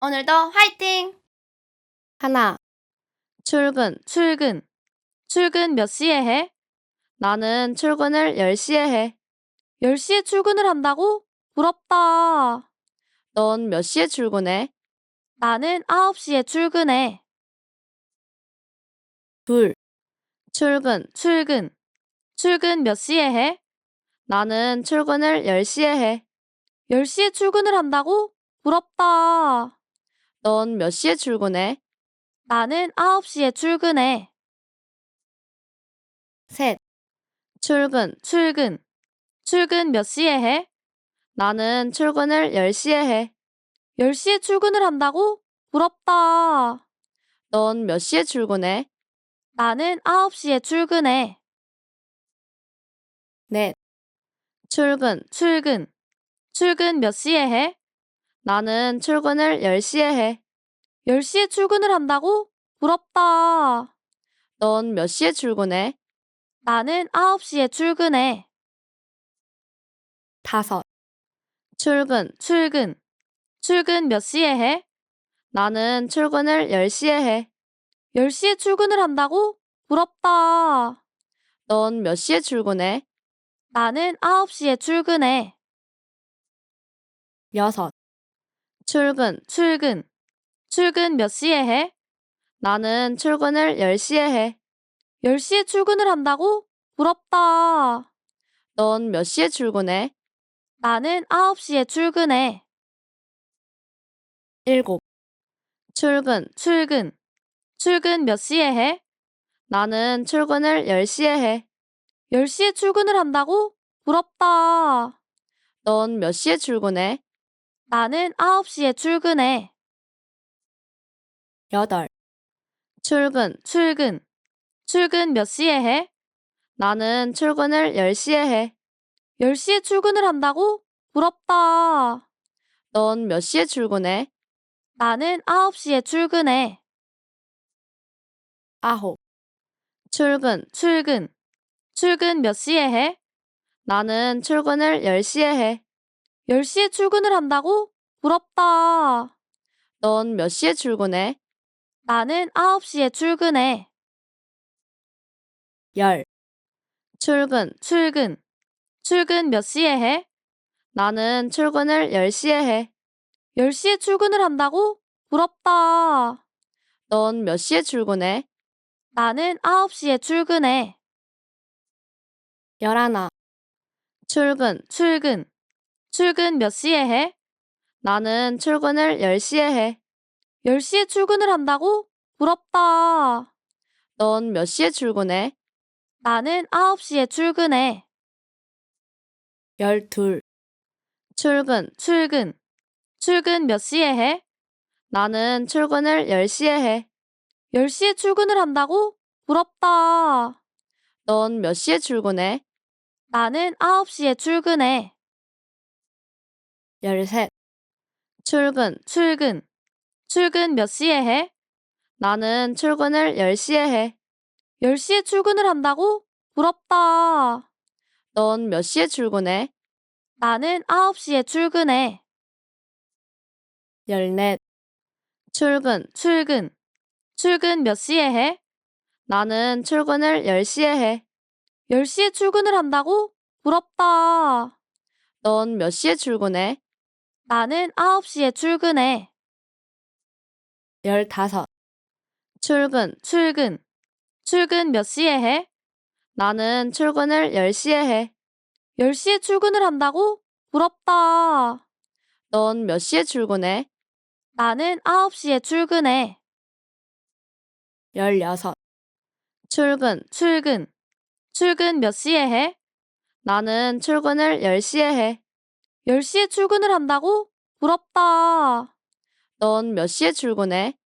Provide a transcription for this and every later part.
오늘도 화이팅! 하나, 출근, 출근. 출근 몇 시에 해? 나는 출근을 10시에 해. 10시에 출근을 한다고? 부럽다. 넌 몇 시에 출근해? 나는 9시에 출근해. 둘, 출근, 출근. 출근 몇 시에 해? 나는 출근을 10시에 해. 10시에 출근을 한다고? 부럽다. 넌 몇 시에 출근해? 나는 9시에 출근해. 셋, 출근, 출근. 출근 몇 시에 해? 나는 출근을 10시에 해. 10시에 출근을 한다고? 부럽다. 넌 몇 시에 출근해? 나는 9시에 출근해. 넷, 출근, 출근. 출근 몇 시에 해? 나는 출근을 10시에 해. 10시에 출근을 한다고? 부럽다. 넌 몇 시에 출근해? 나는 9시에 출근해. 다섯, 출근, 출근. 출근 몇 시에 해? 나는 출근을 10시에 해. 10시에 출근을 한다고? 부럽다. 넌 몇 시에 출근해? 나는 9시에 출근해. 여섯, 출근, 출근. 출근 몇 시에 해? 나는 출근을 10시에 해. 10시에 출근을 한다고? 부럽다. 넌 몇 시에 출근해? 나는 9시에 출근해. 일곱, 출근, 출근. 출근 몇 시에 해? 나는 출근을 10시에 해. 10시에 출근을 한다고? 부럽다. 넌 몇 시에 출근해? 나는 9시에 출근해. 여덟, 출근, 출근. 출근 몇 시에 해? 나는 출근을 10시에 해. 10시에 출근을 한다고? 부럽다. 넌 몇 시에 출근해? 나는 9시에 출근해. 아홉, 출근, 출근. 출근 몇 시에 해? 나는 출근을 10시에 해. 10시에 출근을 한다고? 부럽다. 넌 몇 시에 출근해? 나는 9시에 출근해. 열, 출근, 출근. 출근 몇 시에 해? 나는 출근을 10시에 해. 10시에 출근을 한다고? 부럽다. 넌 몇 시에 출근해? 나는 9시에 출근해. 열하나, 출근, 출근. 출근 몇 시에 해? 나는 출근을 10시에 해. 10시에 출근을 한다고? 부럽다. 넌 몇 시에 출근해? 나는 9시에 출근해. 열둘, 출근, 출근. 출근 몇 시에 해? 나는 출근을 10시에 해. 10시에 출근을 한다고? 부럽다. 넌 몇 시에 출근해? 나는 9시에 출근해. 열셋, 출근, 출근. 출근 몇 시에 해? 나는 출근을 10시에 해. 10시에 출근을 한다고? 부럽다. 넌 몇 시에 출근해? 나는 9시에 출근해. 열넷, 출근, 출근. 출근 몇 시에 해? 나는 출근을 10시에 해. 10시에 출근을 한다고? 부럽다. 넌 몇 시에 출근해? 나는 9시에 출근해. 열다섯, 출근, 출근. 출근 몇 시에 해? 나는 출근을 10시에 해. 10시에 출근을 한다고? 부럽다. 넌 몇 시에 출근해? 나는 9시에 출근해. 열여섯, 출근, 출근. 출근 몇 시에 해? 나는 출근을 10시에 해. 10시에 출근을 한다고? 부럽다. 넌 몇 시에 출근해?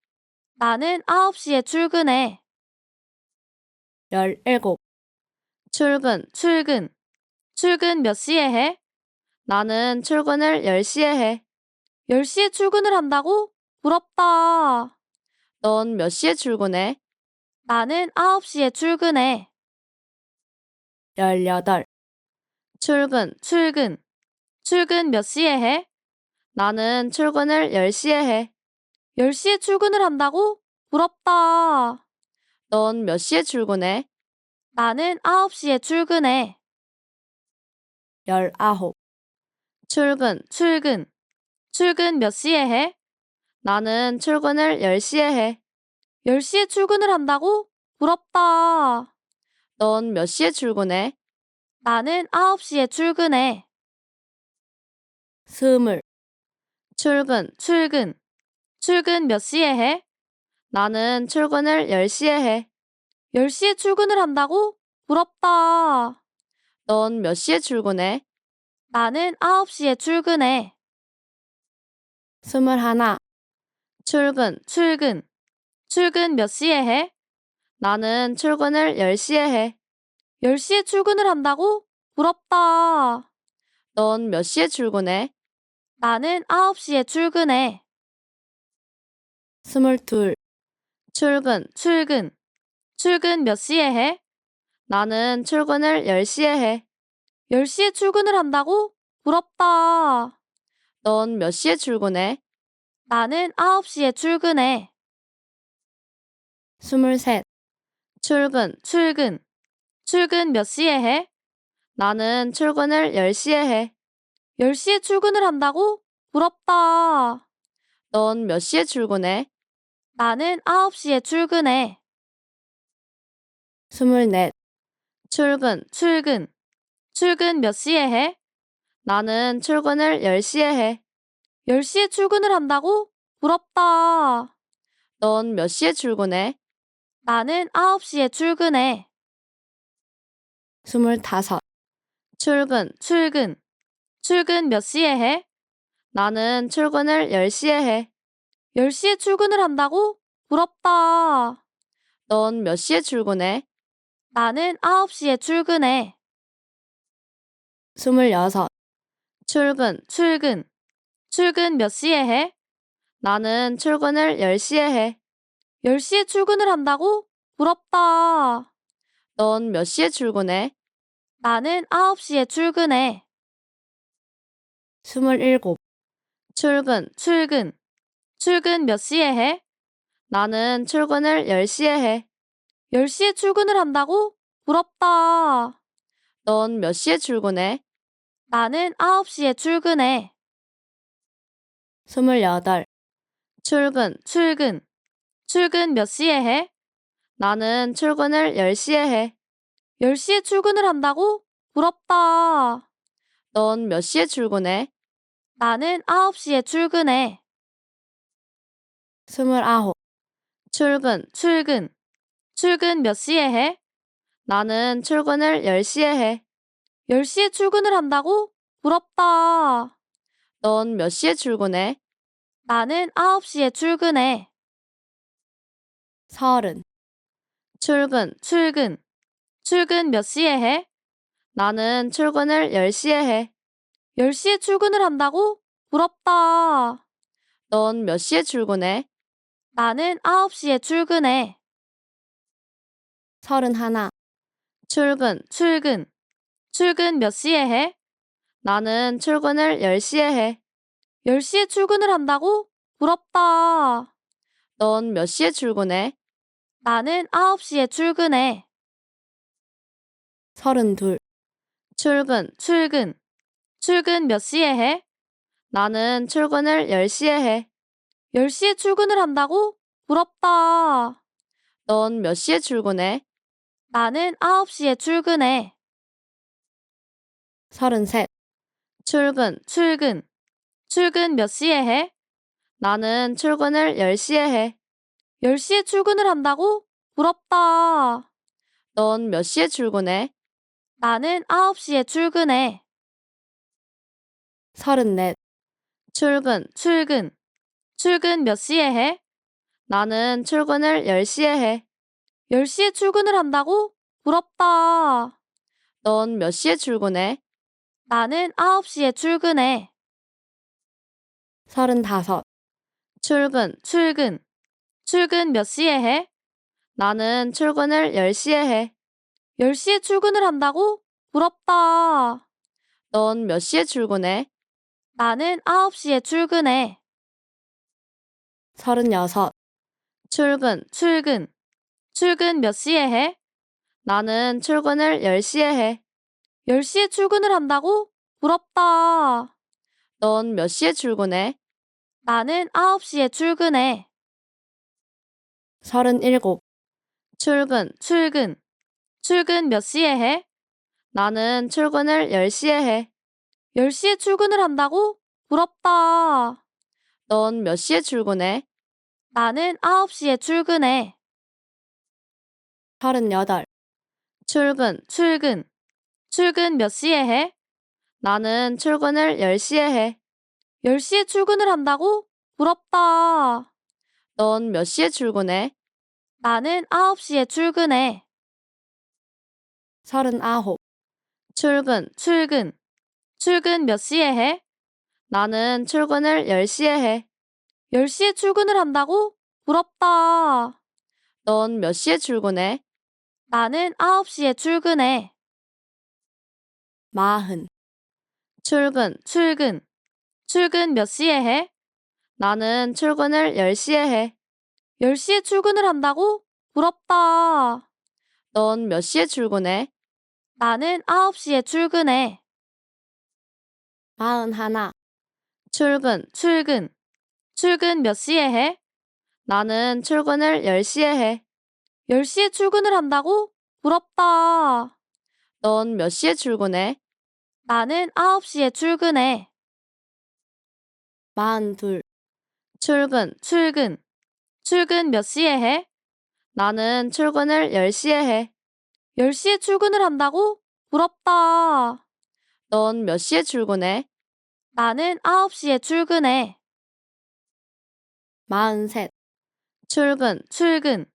나는 9시에 출근해. 열일곱, 출근, 출근. 출근 몇 시에 해? 나는 출근을 10시에 해. 10시에 출근을 한다고? 부럽다. 넌 몇 시에 출근해? 나는 9시에 출근해. 열여덟, 출근, 출근. 출근 몇 시에 해? 나는 출근을 10시에 해. 10시에 출근을 한다고? 부럽다. 넌 몇 시에 출근해? 나는 9시에 출근해. 19. 출근, 출근. 출근 몇 시에 해? 나는 출근을 10시에 해. 10시에 출근을 한다고? 부럽다. 넌 몇 시에 출근해? 나는 9시에 출근해. 20. 출근, 출근. 출근 몇 시에 해? 나는 출근을 10시에 해. 10시에 출근을 한다고? 부럽다. 넌 몇 시에 출근해? 나는 9시에 출근해. 21. 출근, 출근. 출근 몇 시에 해? 나는 출근을 10시에 해. 10시에 출근을 한다고? 부럽다. 넌 몇 시에 출근해? 나는 9시에 출근해. 22. 출근, 출근. 출근 몇 시에 해? 나는 출근을 10시에 해. 10시에 출근을 한다고? 부럽다. 넌 몇 시에 출근해? 나는 9시에 출근해. 23. 출근, 출근. 출근 몇 시에 해? 나는 출근을 10시에 해. 10시에 출근을 한다고? 부럽다. 넌 몇 시에 출근해? 나는 9시에 출근해. 24. 출근, 출근. 출근 몇 시에 해? 나는 출근을 10시에 해. 10시에 출근을 한다고? 부럽다. 넌 몇 시에 출근해? 나는 9시에 출근해. 25. 출근, 출근. 출근 몇 시에 해? 나는 출근을 10시에 해. 10시에 출근을 한다고? 부럽다. 넌 몇 시에 출근해? 나는 9시에 출근해. 26. 출근, 출근. 출근 몇 시에 해? 나는 출근을 10시에 해. 10시에 출근을 한다고? 부럽다. 넌 몇 시에 출근해? 나는 9시에 출근해. 27. 출근, 출근. 출근 몇 시에 해? 나는 출근을 10시에 해. 10시에 출근을 한다고? 부럽다. 넌 몇 시에 출근해? 나는 9시에 출근해. 28. 출근, 출근. 출근 몇 시에 해? 나는 출근을 10시에 해. 10시에 출근을 한다고? 부럽다. 넌 몇 시에 출근해? 나는 9시에 출근해. 29. 출근, 출근. 출근 몇 시에 해? 나는 출근을 10시에 해. 10시에 출근을 한다고? 부럽다. 넌 몇 시에 출근해? 나는 9시에 출근해. 30. 출근, 출근. 출근 몇 시에 해? 나는 출근을 10시에 해. 10시에 출근을 한다고? 부럽다. 넌 몇 시에 출근해? 나는 9시에 출근해. 31. 출근, 출근. 출근 몇 시에 해? 나는 출근을 10시에 해. 10시에 출근을 한다고? 부럽다. 넌 몇 시에 출근해? 나는 9시에 출근해. 32. 출근, 출근. 출근 몇 시에 해? 나는 출근을 10시에 해. 10시에 출근을 한다고? 부럽다. 넌 몇 시에 출근해? 나는 9시에 출근해. 33. 출근, 출근. 출근 몇 시에 해? 나는 출근을 10시에 해. 10시에 출근을 한다고? 부럽다. 넌 몇 시에 출근해? 나는 9시에 출근해. 34. 출근, 출근. 출근 몇 시에 해? 나는 출근을 10시에 해. 10시에 출근을 한다고? 부럽다. 넌 몇 시에 출근해? 나는 9시에 출근해. 35. 출근, 출근. 출근 몇 시에 해? 나는 출근을 10시에 해. 10시에 출근을 한다고? 부럽다. 넌 몇 시에 출근해? 나는 9시에 출근해. 36. 출근, 출근. 출근 몇 시에 해? 나는 출근을 10시에 해. 10시에 출근을 한다고? 부럽다. 넌 몇 시에 출근해? 나는 9시에 출근해. 37. 출근, 출근. 출근 몇 시에 해? 나는 출근을 10시에 해. 10시에 출근을 한다고? 부럽다. 넌 몇 시에 출근해? 나는 9시에 출근해. 38. 출근, 출근. 출근 몇 시에 해? 나는 출근을 10시에 해. 10시에 출근을 한다고? 부럽다. 넌 몇 시에 출근해? 나는 9시에 출근해. 39. 출근, 출근. 출근 몇 시에 해? 나는 출근을 10시에 해. 10시에 출근을 한다고? 부럽다. 넌 몇 시에 출근해? 나는 9시에 출근해. 40. 출근, 출근. 출근 몇 시에 해? 나는 출근을 10시에 해. 10시에 출근을 한다고? 부럽다. 넌 몇 시에 출근해? 나는 9시에 출근해. 41. 출근, 출근. 출근 몇 시에 해? 나는 출근을 10시에 해. 10시에 출근을 한다고? 부럽다. 넌 몇 시에 출근해? 나는 9시에 출근해. 42. 출근, 출근. 출근 몇 시에 해? 나는 출근을 10시에 해. 10시에 출근을 한다고? 부럽다. 넌 몇 시에 출근해? 나는 9시에 출근해. 43. 출근, 출근.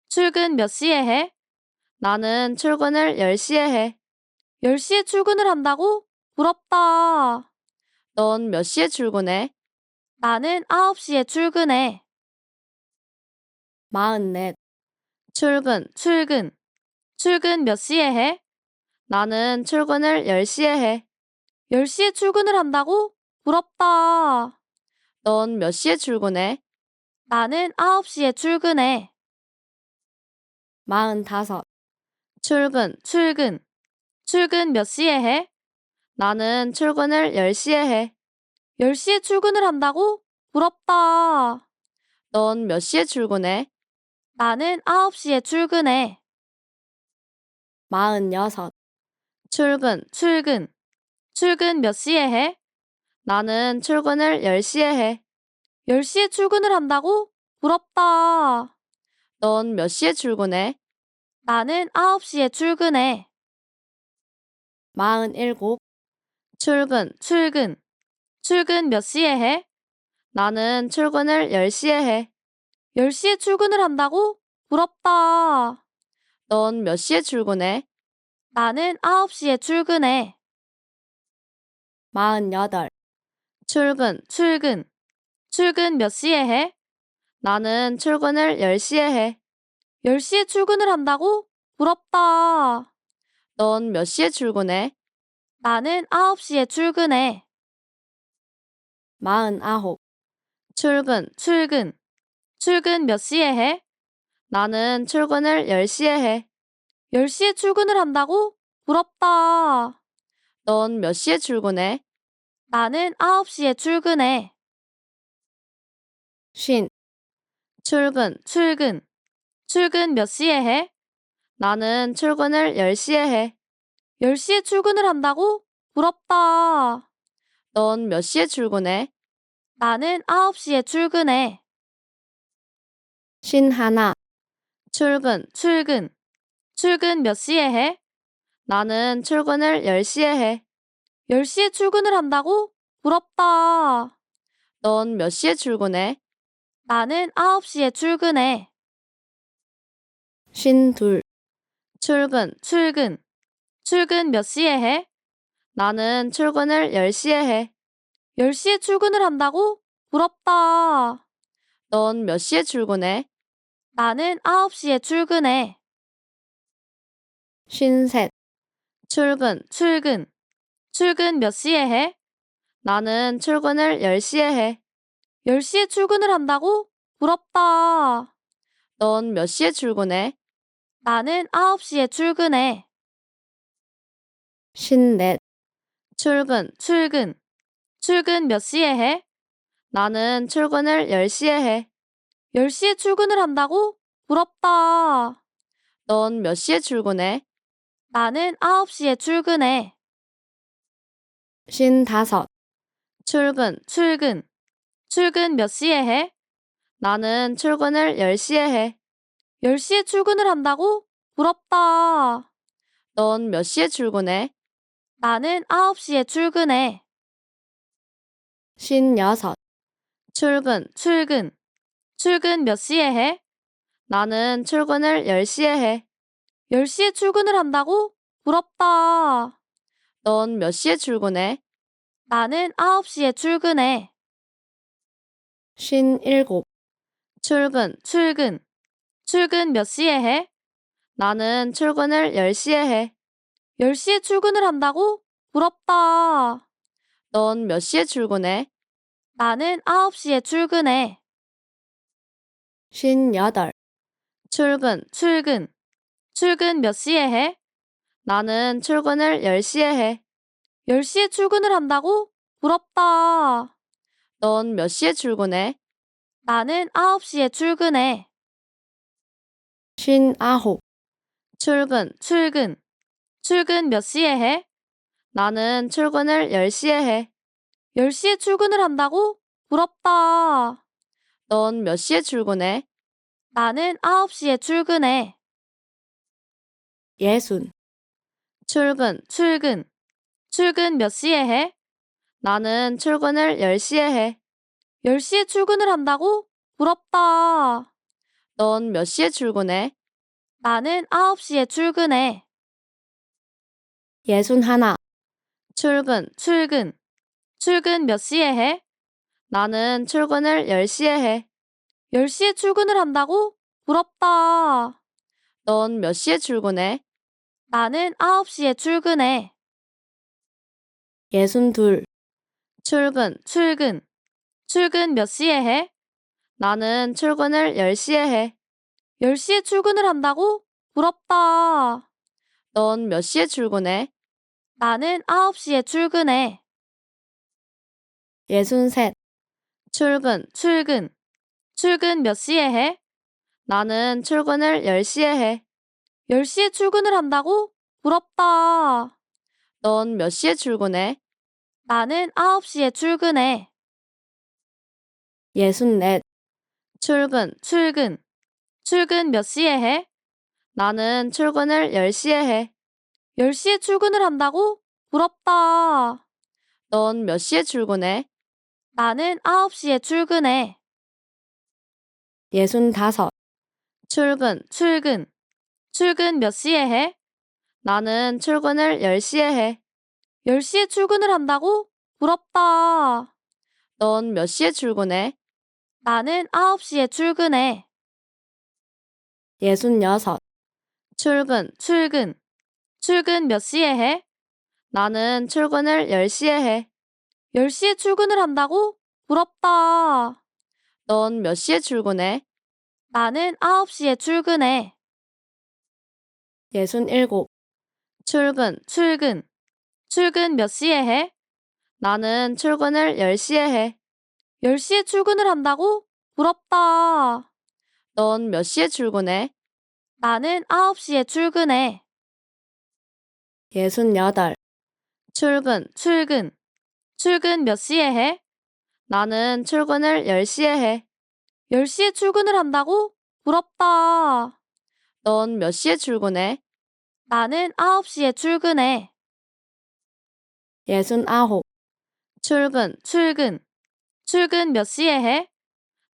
출근 몇 시에 해? 나는 출근을 10시에 해. 10시에 출근을 한다고? 부럽다. 넌 몇 시에 출근해? 나는 9시에 출근해. 44. 출근, 출근. 출근 몇 시에 해? 나는 출근을 10시에 해. 10시에 출근을 한다고? 부럽다. 넌 몇 시에 출근해? 나는 9시에 출근해. 45. 출근, 출근. 출근 몇 시에 해? 나는 출근을 10시에 해. 10시에 출근을 한다고? 부럽다. 넌 몇 시에 출근해? 나는 9시에 출근해. 46. 출근, 출근. 출근 몇 시에 해? 나는 출근을 10시에 해. 10시에 출근을 한다고? 부럽다. 넌 몇 시에 출근해? 나는 9시에 출근해. 47. 출근, 출근. 출근 몇 시에 해? 나는 출근을 10시에 해. 10시에 출근을 한다고? 부럽다. 넌 몇 시에 출근해? 나는 9시에 출근해. 48. 출근, 출근. 출근 몇 시에 해? 나는 출근을 10시에 해. 10시에 출근을 한다고? 부럽다. 넌 몇 시에 출근해? 나는 9시에 출근해. 49. 출근, 출근. 출근 몇 시에 해? 나는 출근을 10시에 해. 10시에 출근을 한다고? 부럽다. 넌 몇 시에 출근해? 나는 9시에 출근해. 50. 출근, 출근. 출근 몇 시에 해? 나는 출근을 10시에 해. 10시에 출근을 한다고? 부럽다. 넌 몇 시에 출근해? 나는 9시에 출근해. 51. 출근, 출근. 출근 몇 시에 해? 나는 출근을 10시에 해. 10시에 출근을 한다고? 부럽다. 넌 몇 시에 출근해? 나는 9시에 출근해. 52. 출근, 출근. 출근 몇 시에 해? 나는 출근을 10시에 해. 10시에 출근을 한다고? 부럽다. 넌 몇 시에 출근해? 나는 9시에 출근해. 53. 출근, 출근. 출근 몇 시에 해? 나는 출근을 10시에 해. 10시에 출근을 한다고? 부럽다. 넌 몇 시에 출근해? 나는 9시에 출근해. 쉰넷, 출근. 출근 몇 시에 해? 나는 출근을 10시에 해. 10시에 출근을 한다고? 부럽다. 넌 몇 시에 출근해? 나는 9시에 출근해. 쉰다섯, 출근. 출근 몇 시에 해? 나는 출근을 10시에 해. 10시에 출근을 한다고? 부럽다. 넌 몇 시에 출근해? 나는 9시에 출근해. 쉰여섯, 출근. 출근 몇 시에 해? 나는 출근을 10시에 해. 10시에 출근을 한다고? 부럽다. 넌 몇 시에 출근해? 나는 9시에 출근해. 쉰일곱, 출근. 출근 몇 시에 해? 나는 출근을 10시에 해. 10시에 출근을 한다고? 부럽다. 넌 몇 시에 출근해? 나는 9시에 출근해. 쉰여덟, 출근. 출근 몇 시에 해? 나는 출근을 10시에 해. 10시에 출근을 한다고? 부럽다. 넌 몇 시에 출근해? 나는 9시에 출근해. 쉰아홉, 출근. 출근 몇 시에 해? 나는 출근을 10시에 해. 10시에 출근을 한다고? 부럽다. 넌 몇 시에 출근해? 나는 9시에 출근해. 예순, 출근. 출근 몇 시에 해? 나는 출근을 10시에 해. 10시에 출근을 한다고? 부럽다. 넌 몇 시에 출근해? 나는 9시에 출근해. 예순하나, 출근. 출근 몇 시에 해? 나는 출근을 10시에 해. 10시에 출근을 한다고? 부럽다. 넌 몇 시에 출근해? 나는 9시에 출근해. 예순둘, 출근. 출근 몇 시에 해? 나는 출근을 10시에 해. 10시에 출근을 한다고? 부럽다. 넌 몇 시에 출근해? 나는 9시에 출근해. 예순셋, 출근. 출근 몇 시에 해? 나는 출근을 10시에 해. 10시에 출근을 한다고? 부럽다. 넌 몇 시에 출근해? 나는 9시에 출근해. 예순넷, 출근. 출근 몇 시에 해? 나는 출근을 10시에 해. 10시에 출근을 한다고? 부럽다. 넌 몇 시에 출근해? 나는 9시에 출근해. 예순다섯, 출근. 출근 몇 시에 해? 나는 출근을 10시에 해. 10시에 출근을 한다고? 부럽다. 넌 몇 시에 출근해? 나는 9시에 출근해. 예순여섯, 출근. 출근 몇 시에 해? 나는 출근을 10시에 해. 10시에 출근을 한다고? 부럽다. 넌 몇 시에 출근해? 나는 9시에 출근해. 예순일곱, 출근. 출근 몇 시에 해? 나는 출근을 10시에 해. 10시에 출근을 한다고? 부럽다. 넌 몇 시에 출근해? 나는 9시에 출근해. 예순여덟, 출근. 출근 몇 시에 해? 나는 출근을 10시에 해. 10시에 출근을 한다고? 부럽다. 넌 몇 시에 출근해? 나는 9시에 출근해. 예순아홉, 출근. 출근 몇 시에 해?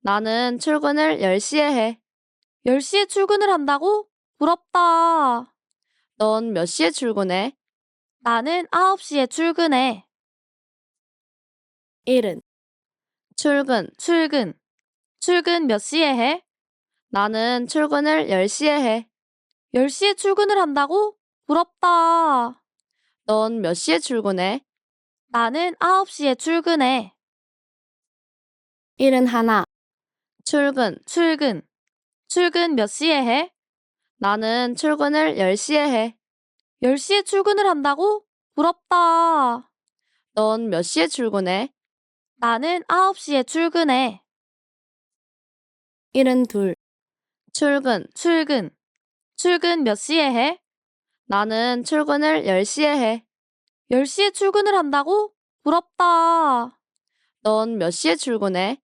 나는 출근을 10시에 해. 10시에 출근을 한다고? 부럽다. 넌 몇 시에 출근해? 나는 9시에 출근해. 일흔, 출근. 출근 몇 시에 해? 나는 출근을 10시에 해. 10시에 출근을 한다고? 부럽다. 넌 몇 시에 출근해? 나는 9시에 출근해. 일흔하나, 출근. 출근 몇 시에 해? 나는 출근을 10시에 해. 10시에 출근을 한다고? 부럽다. 넌 몇 시에 출근해? 나는 9시에 출근해. 72. 출근. 출근 몇 시에 해? 나는 출근을 10시에 해. 10시에 출근을 한다고? 부럽다. 넌 몇 시에 출근해?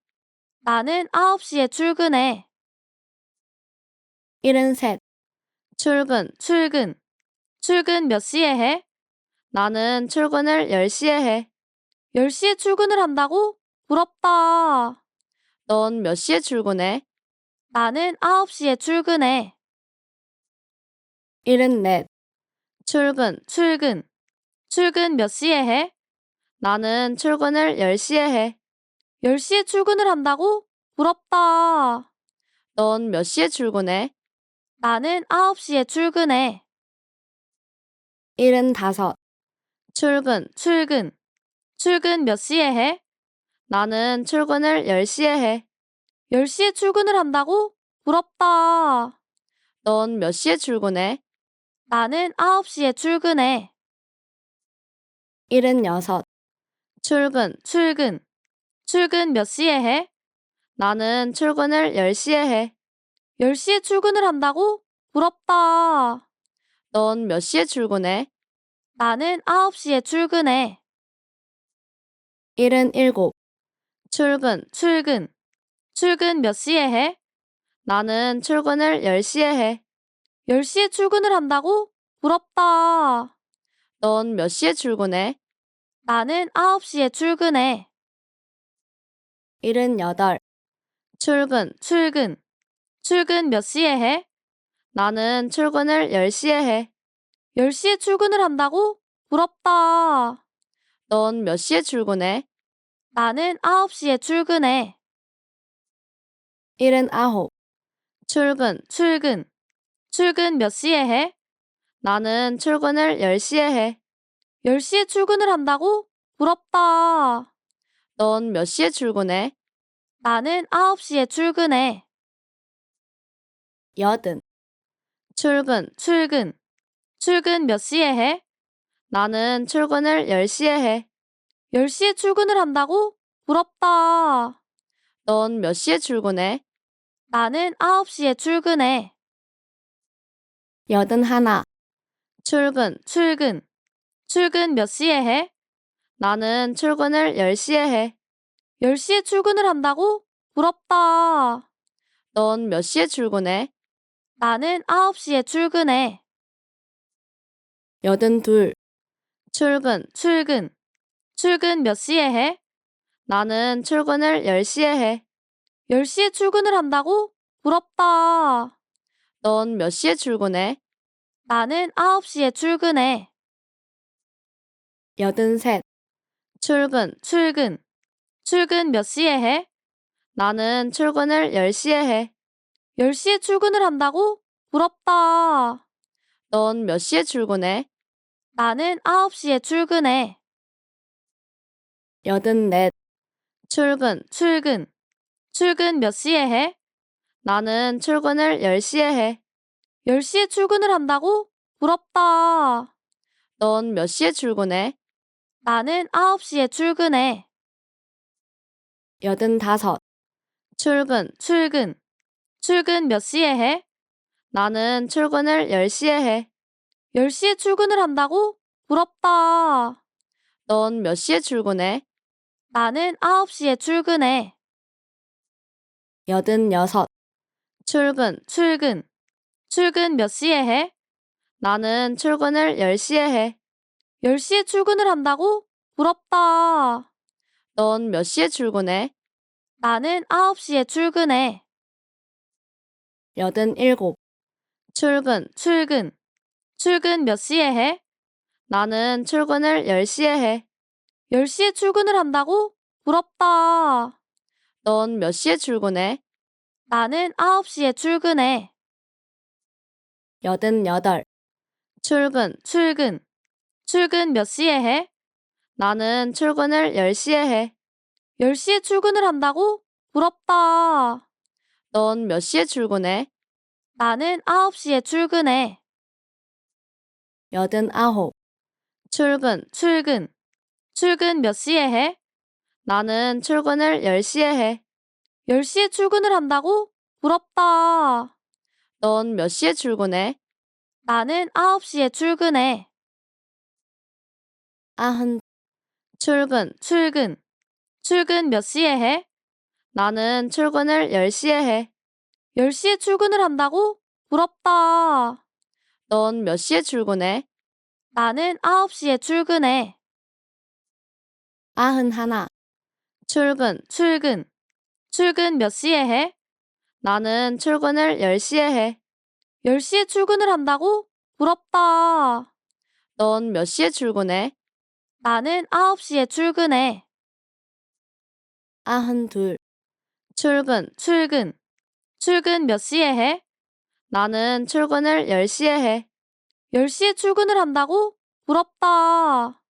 나는 9시에 출근해. 73. 출근. 출근 몇 시에 해? 나는 출근을 10시에 해. 10시에 출근을 한다고? 부럽다. 넌 몇 시에 출근해? 나는 9시에 출근해. 74. 출근. 출근 몇 시에 해? 나는 출근을 10시에 해. 10시에 출근을 한다고? 부럽다. 넌 몇 시에 출근해? 나는 9시에 출근해. 75. 출근. 출근 몇 시에 해? 나는 출근을 10시에 해. 10시에 출근을 한다고? 부럽다. 넌 몇 시에 출근해? 나는 9시에 출근해. 76. 출근. 출근 몇 시에 해? 나는 출근을 10시에 해. 10시에 출근을 한다고? 부럽다. 넌 몇 시에 출근해? 나는 9시에 출근해. 77. 출근. 출근 몇 시에 해? 나는 출근을 10시에 해. 10시에 출근을 한다고? 부럽다. 넌 몇 시에 출근해? 나는 9시에 출근해. 78. 출근. 출근 몇 시에 해? 나는 출근을 10시에 해. 10시에 출근을 한다고? 부럽다. 넌 몇 시에 출근해? 나는 9시에 출근해. 79. 출근. 출근 몇 시에 해? 나는 출근을 10시에 해. 10시에 출근을 한다고? 부럽다. 넌 몇 시에 출근해? 나는 9시에 출근해. 80. 출근. 출근 몇 시에 해? 나는 출근을 10시에 해. 10시에 출근을 한다고? 부럽다. 넌 몇 시에 출근해? 나는 9시에 출근해. 81. 출근. 출근 몇 시에 해? 나는 출근을 10시에 해. 10시에 출근을 한다고? 부럽다. 넌 몇 시에 출근해? 나는 9시에 출근해. 82. 출근. 출근 몇 시에 해? 나는 출근을 10시에 해. 10시에 출근을 한다고? 부럽다. 넌 몇 시에 출근해? 나는 9시에 출근해. 83. 출근. 출근 몇 시에 해? 나는 출근을 10시에 해. 10시에 출근을 한다고? 부럽다. 넌 몇 시에 출근해? 나는 9시에 출근해. 84. 출근. 출근 몇 시에 해? 나는 출근을 10시에 해. 10시에 출근을 한다고? 부럽다. 넌 몇 시에 출근해? 나는 9시에 출근해. 85. 출근. 출근 몇 시에 해? 나는 출근을 10시에 해. 10시에 출근을 한다고? 부럽다. 넌 몇 시에 출근해? 나는 9시에 출근해. 86. 출근. 출근 몇 시에 해? 나는 출근을 10시에 해. 10시에 출근을 한다고? 부럽다. 넌 몇 시에 출근해? 나는 9시에 출근해. 87. 출근. 출근 몇 시에 해? 나는 출근을 10시에 해. 10시에 출근을 한다고? 부럽다. 넌 몇 시에 출근해? 나는 9시에 출근해. 88. 출근. 출근 몇 시에 해? 나는 출근을 10시에 해. 10시에 출근을 한다고? 부럽다. 넌 몇 시에 출근해? 나는 9시에 출근해. 89. 출근. 출근 몇 시에 해? 나는 출근을 10시에 해. 10시에 출근을 한다고? 부럽다. 넌 몇 시에 출근해? 나는 9시에 출근해. 90. 출근. 출근 몇 시에 해? 나는 출근을 10시에 해. 10시에 출근을 한다고? 부럽다. 넌 몇 시에 출근해? 나는 9시에 출근해. 91. 출근. 출근 몇 시에 해? 나는 출근을 10시에 해. 10시에 출근을 한다고? 부럽다. 넌 몇 시에 출근해? 나는 9시에 출근해. 92. 출근 몇 시에 해? 나는 출근을 10시에 해. 10시에 출근을 한다고? 부럽다.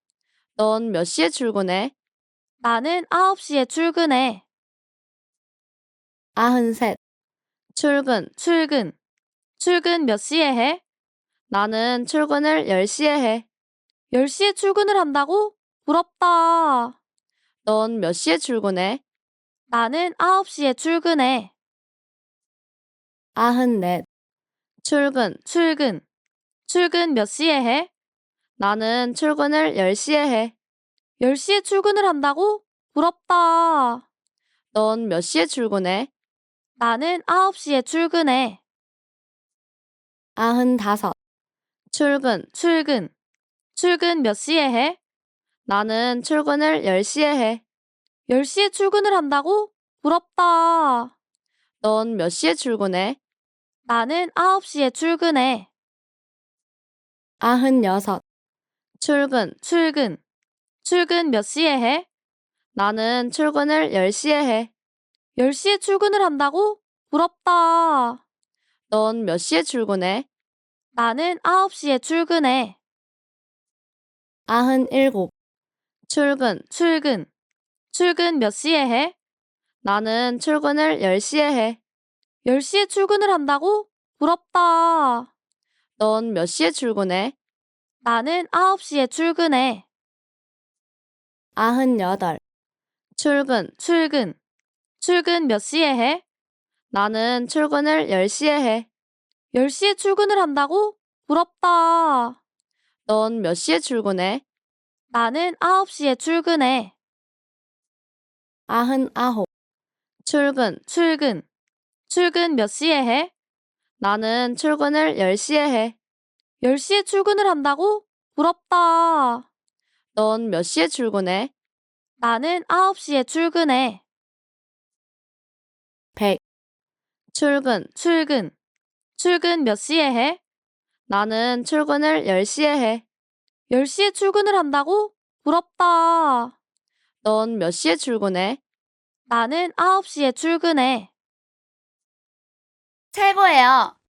넌 몇 시에 출근해? 나는 9시에 출근해. 93. 출근 몇 시에 해? 나는 출근을 10시에 해. 10시에 출근을 한다고? 부럽다. 넌 몇 시에 출근해? 나는 9시에 출근해. 94. 출근 몇 시에 해? 나는 출근을 10시에 해. 10시에 출근을 한다고? 부럽다. 넌 몇 시에 출근해? 나는 9시에 출근해. 95. 출근 몇 시에 해? 나는 출근을 10시에 해. 10시에 출근을 한다고? 부럽다. 넌 몇 시에 출근해? 나는 9시에 출근해. 96. 출근 몇 시에 해? 나는 출근을 10시에 해. 10시에 출근을 한다고? 부럽다. 넌 몇 시에 출근해? 나는 9시에 출근해. 97. 출근 몇 시에 해? 나는 출근을 10시에 해. 10시에 출근을 한다고? 부럽다. 넌 몇 시에 출근해? 나는 9시에 출근해. 98. 출근 몇 시에 해? 나는 출근을 10시에 해. 10시에 출근을 한다고? 부럽다. 넌 몇 시에 출근해? 나는 9시에 출근해. 99. 출근 몇 시에 해? 나는 출근을 10시에 해. 10시에 출근을 한다고? 부럽다. 넌 몇 시에 출근해? 나는 9시에 출근해. 100. 출근 몇 시에 해? 나는 출근을 10시에 해. 10시에 출근을 한다고? 부럽다. 넌 몇 시에 출근해? 나는 9시에 출근해. 최고예요.